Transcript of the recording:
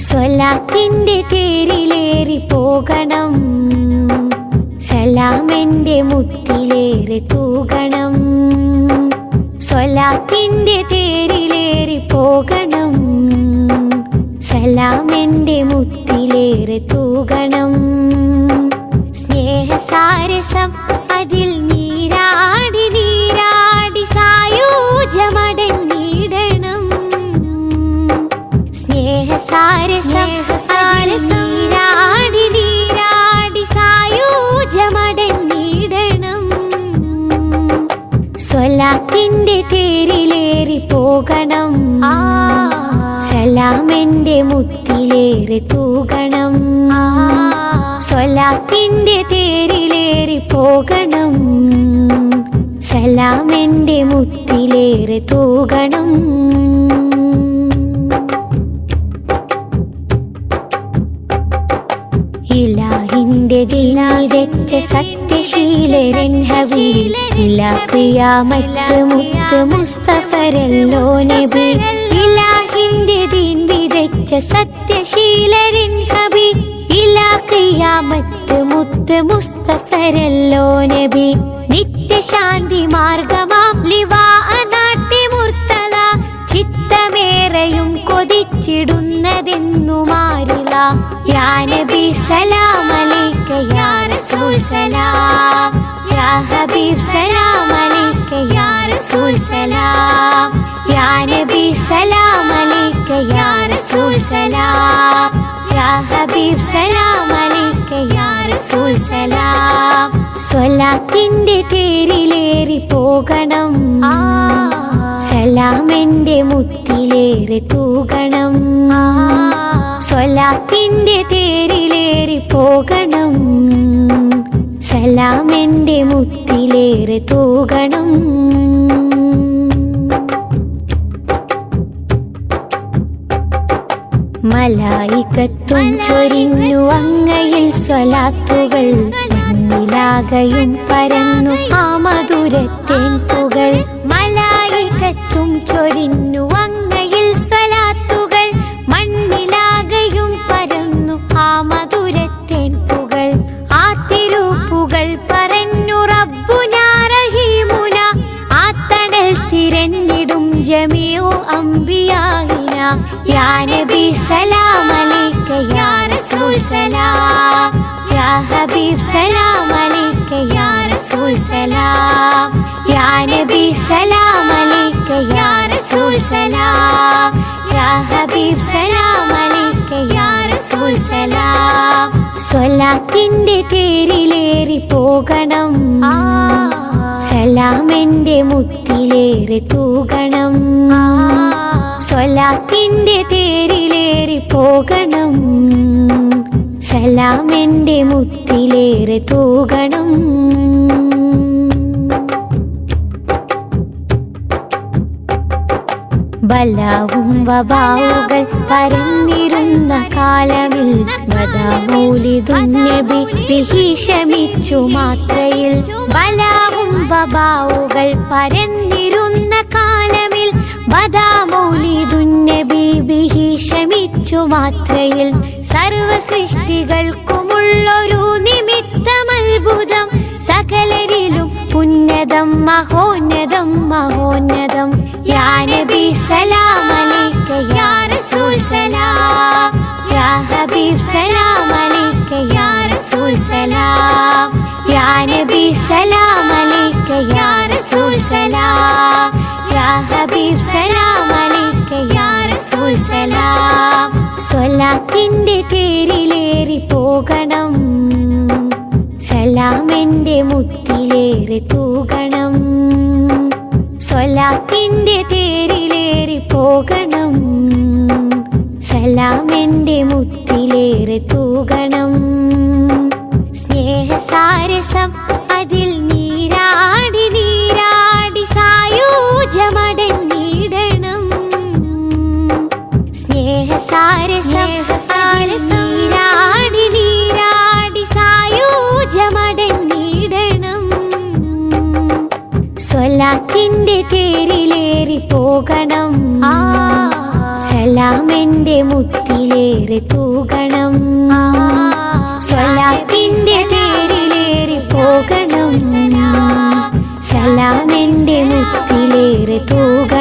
സ്വലാത്തിന്റെ തേരിലേറി പോകണം, സലാമെന്റെ മുത്തിലേറെ തൂകണം. സ്വലാത്തിന്റെ തേരിലേറി പോകണം, സലാമെന്റെ മുത്തിലേറെ തൂകണം. സ്നേഹസാരസം അതിൽ നീരാടി നീരാടി സായൂജമടഞ്ഞിടണം. സ്നേഹസാരസം നീരാടി നീരാടി സായൂജമടഞ്ഞിടണം. സ്വലാത്തിന്റെ തേരിലേറി പോകണം, സലാമെന്റെ മുത്തിലേറെ തൂകണം. സ്വലാത്തിന്റെ തേരിലേറി പോകണം, സലാമെന്റെ മുത്തിലേറെ തൂകണം. ഇലാഹിന്റെ ദിനാതെറ്റ സത്യശീലരൻ ഹബീബ്, ഇലാ ഖിയാമത്ത് മുത്ത് മുസ്തഫരല്ലോ നബി. ഇലാഹിന്റെ ദീൻ വിതച്ച സത്യശീലരൻ ഹബീബ്, ഇലാ ഖിയാമത്ത് മുത്ത് മുസ്തഫരല്ലോ നബി. നിത്യശാന്തി മാർഗമാം ലിവാ നാട്ടി മുർത്തല, ചിത്തമേറെയും കൊതിച്ചിടുന്നതെന്നു മാറില്ല. യാ നബി സലാം അലൈക യാ റസൂൽ സലാം, യാ ഹബീബ് സലാം അലൈക യാ റസൂൽ സലാം. യാ നബി സലാം അലൈക യാ റസൂൽ സലാം, യാ ഹബീബ് സലാം അലൈക യാ റസൂൽ സലാം. സ്വലാത്തിന്റെ തേരിലേറി പോകണം, സലാമെന്റെ മുത്തിലേറെ തൂകണം. സ്വലാത്തിന്റെ തേരിലേറി പോകണം, സലാമെന്റെ മുത്തിലേറെ തൂകണം. മലായികത്തും ചൊരിഞ്ഞു അങ്ങയിൽ സ്വലാത്തുകൾ, മണ്ണിലാകയും പരന്നു ആ മധുരത്തേൻ പുകൾ. മലായികത്തും ചൊരിഞ്ഞു അങ്ങയിൽ സ്വലാത്തുകൾ, മണ്ണിലാകയും പരന്നു ആ മധുരത്തേൻ പുകൾ. ആ തിരുപ്പുകൾ പറഞ്ഞു റബ്ബുനാ റഹീമുന, ആ തണൽ തിരഞ്ഞിടും ജമീഉ അംബിയാഹിന. യാ നബി സലാം അലൈക യാ റസൂൽ സലാം, യാ ഹബീബ് സലാം അലൈക യാ റസൂൽ സലാം. യാ നബി സലാം അലൈക യാ റസൂൽ സലാം, യാ ഹബീബ് സലാം അലൈക യാ റസൂൽ സലാം. സ്വലാത്തിന്റെ തേരിലേറി പോകണം, സലാമെന്റെ മുത്തിലേറെ തൂകണം. സ്വലാത്തിന്റെ തേരിലേറി പോകണം, സലാമെന്റെ മുത്തിലേറെ തൂകണം. ബലാവും വബാവുകൾ പരന്നിരുന്ന കാലമിൽ, ബദാമൗലിദുൻ നബി ബിഹി ശമിച്ചു മാത്രയിൽ. ബലാവും വബാവുകൾ പരന്നിരുന്ന കാലമിൽ, ബദാമൗലിദുൻ നബി ബിഹി ശമിച്ചു മാത്രയിൽ. സർവ സൃഷ്ടികൾക്കുമുള്ളൊരു നിമിത്തമത്ഭുതം, സകലരിലും ഉന്നതം മഹോന്നതം മഹോന്നതം. യാ നബി സലാം അലൈക യാ റസൂൽ സലാം, യാ ഹബീബ് സലാം അലൈക യാ റസൂൽ സലാം. യാ നബി സലാം അലൈക യാ റസൂൽ സലാം, യാ ഹബീബ് സലാം അലൈക യാ റസൂൽ സലാം. സ്വലാത്തിന്റെ തേരിലേറി പോകണം, സലാമെന്റെ മുത്തിലേറെ തൂകണം. സ്വലാത്തിന്റെ തേരിലേറി പോകണം, സലാമെന്റെ മുത്തിലേറെ തൂകണം. സ്നേഹസാരസം അതിൽ നീരാടി നീരാടി സായൂജമടഞ്ഞിടണം. സ്നേഹസാരസം നീരാടി നീരാടി സായൂജമടഞ്ഞിടണം. സ്വലാത്തിന്റെ തേരിലേറി പോകണം, സലാമെന്റെ മുത്തിലേറെ തൂകണം, സ്വലാത്തിന്റെ തേരിലേറി പോകണം. സലാമെന്റെ മുത്തിലേറെ തൂകണം.